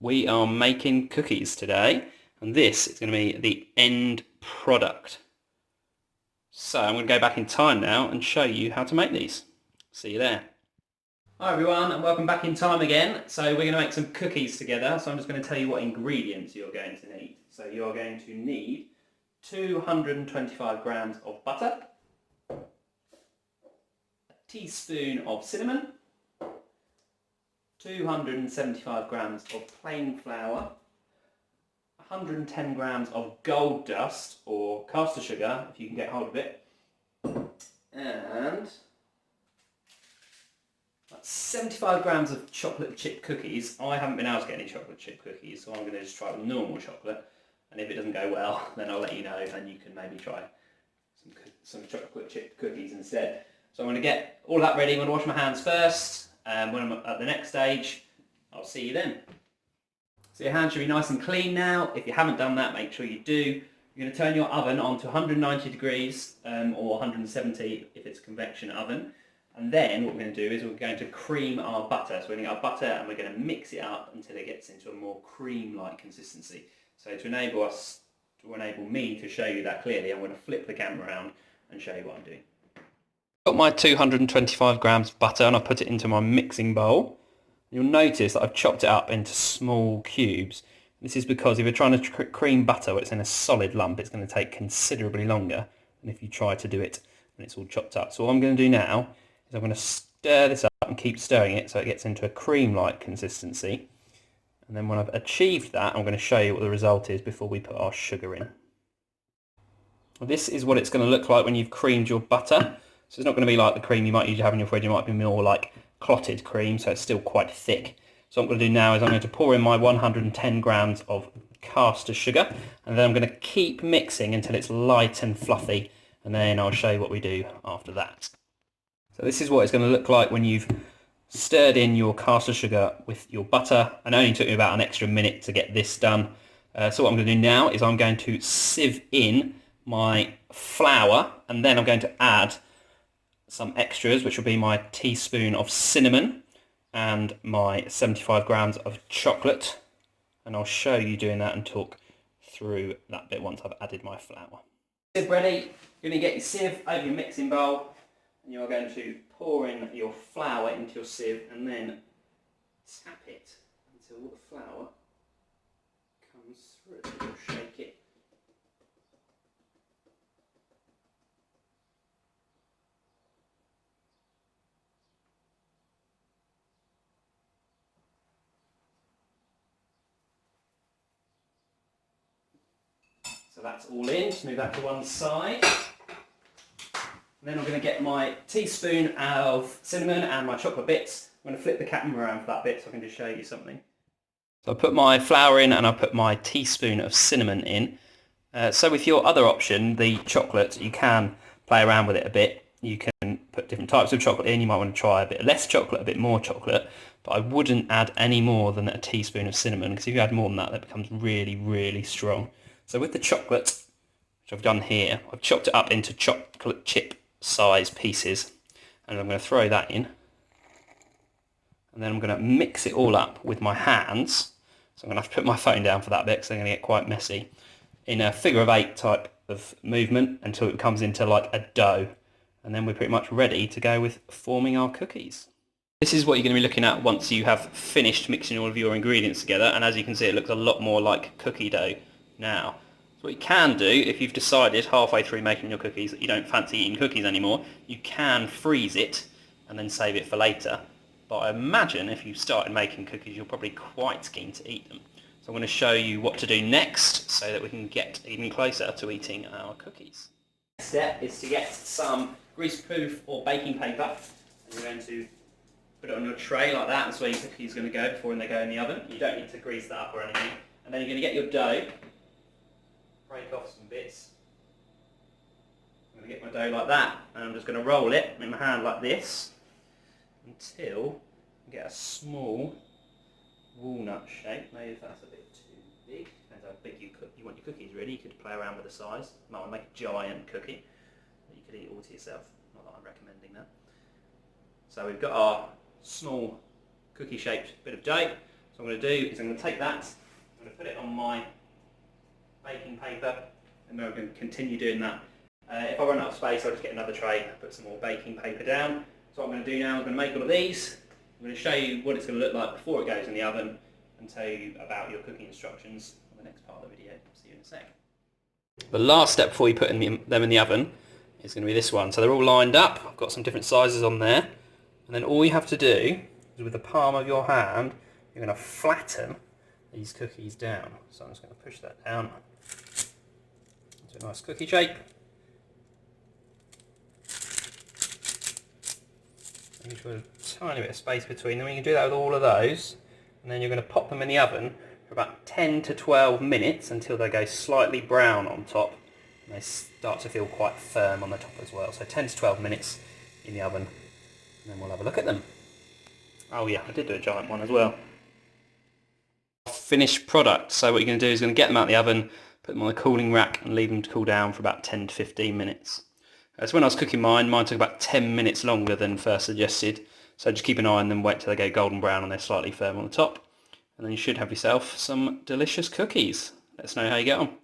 We are making cookies today, and this is going to be the end product. So I'm going to go back in time now and show you how to make these. See you there. Hi everyone, and welcome back in time again. So we're going to make some cookies together. So I'm just going to tell you what ingredients you're going to need. So you are going to need 225 grams of butter, a teaspoon of cinnamon, 275 grams of plain flour, 110 grams of gold dust or caster sugar if you can get hold of it, and 75 grams of chocolate chip cookies. I haven't been able to get any chocolate chip cookies, so I'm going to just try with normal chocolate, and if it doesn't go well then I'll let you know and you can maybe try some chocolate chip cookies instead. So I'm going to get all that ready. I'm going to wash my hands first. When I'm at the next stage, I'll see you then. So your hands should be nice and clean now. If you haven't done that, make sure you do. You're going to turn your oven on to 190 degrees or 170 if it's a convection oven. And then what we're going to do is we're going to cream our butter. So we're going to get our butter and we're going to mix it up until it gets into a more cream-like consistency. So to enable me to show you that clearly, I'm going to flip the camera around and show you what I'm doing. Got my 225 grams of butter and I've put it into my mixing bowl. You'll notice that I've chopped it up into small cubes. This is because if you're trying to cream butter where it's in a solid lump, it's going to take considerably longer than if you try to do it when it's all chopped up. So what I'm going to do now is I'm going to stir this up and keep stirring it so it gets into a cream-like consistency. And then when I've achieved that, I'm going to show you what the result is before we put our sugar in. Well, this is what it's going to look like when you've creamed your butter. So it's not going to be like the cream you might usually have in your fridge. It might be more like clotted cream, so it's still quite thick. So what I'm going to do now is I'm going to pour in my 110 grams of caster sugar, and then I'm going to keep mixing until it's light and fluffy, and then I'll show you what we do after that. So this is what it's going to look like when you've stirred in your caster sugar with your butter, and it only took me about an extra minute to get this done. So what I'm going to do now is I'm going to sieve in my flour, and then I'm going to add some extras, which will be my teaspoon of cinnamon and my 75 grams of chocolate, and I'll show you doing that and talk through that bit once I've added my flour. Sieve ready. You're going to get your sieve over your mixing bowl and you're going to pour in your flour into your sieve and then tap it until the flour comes through. You'll shake it. So that's all in. Just move that to one side. And then I'm going to get my teaspoon of cinnamon and my chocolate bits. I'm going to flip the camera around for that bit so I can just show you something. So I put my flour in and I put my teaspoon of cinnamon in. So with your other option, the chocolate, you can play around with it a bit. You can put different types of chocolate in. You might want to try a bit less chocolate, a bit more chocolate. But I wouldn't add any more than a teaspoon of cinnamon, because if you add more than that, that becomes really, really strong. So with the chocolate, which I've done here, I've chopped it up into chocolate chip size pieces, and I'm going to throw that in, and then I'm going to mix it all up with my hands. So I'm going to have to put my phone down for that bit because they're going to get quite messy, in a figure of 8 type of movement until it comes into like a dough, and then we're pretty much ready to go with forming our cookies. This is what you're going to be looking at once you have finished mixing all of your ingredients together, and as you can see it looks a lot more like cookie dough now. What you can do, if you've decided halfway through making your cookies that you don't fancy eating cookies anymore, you can freeze it and then save it for later. But I imagine if you started making cookies, you're probably quite keen to eat them. So I'm going to show you what to do next so that we can get even closer to eating our cookies. Next step is to get some greaseproof or baking paper, and you're going to put it on your tray like that. That's where your cookies are going to go before they go in the oven. You don't need to grease that up or anything. And then you're going to get your dough. Break off some bits. I'm going to get my dough like that, and I'm just going to roll it in my hand like this until I get a small walnut shape. Maybe if that's a bit too big, depends how big you want your cookies really. You could play around with the size. You might want to make a giant cookie that you could eat all to yourself. Not that I'm recommending that. So we've got our small cookie shaped bit of dough. So what I'm going to do is I'm going to take that, I'm going to put it on my baking paper, and then I'm going to continue doing that. If I run out of space, I'll just get another tray, put some more baking paper down. So what I'm going to do now is I'm going to make all of these. I'm going to show you what it's going to look like before it goes in the oven and tell you about your cooking instructions on the next part of the video. See you in a sec. The last step before you put them in the oven is going to be this one. So they're all lined up. I've got some different sizes on there. And then all you have to do is with the palm of your hand, you're going to flatten these cookies down. So I'm just going to push that down into a nice cookie shape. Make sure there's a tiny bit of space between them. You can do that with all of those, and then you're going to pop them in the oven for about 10 to 12 minutes until they go slightly brown on top and they start to feel quite firm on the top as well. So 10 to 12 minutes in the oven, and then we'll have a look at them. Oh yeah, I did do a giant one as well. Finished product. So what you're going to do is you're going to get them out of the oven, put them on a cooling rack and leave them to cool down for about 10 to 15 minutes. So when I was cooking mine took about 10 minutes longer than first suggested. So just keep an eye on them, wait till they go golden brown and they're slightly firm on the top. And then you should have yourself some delicious cookies. Let us know how you get on.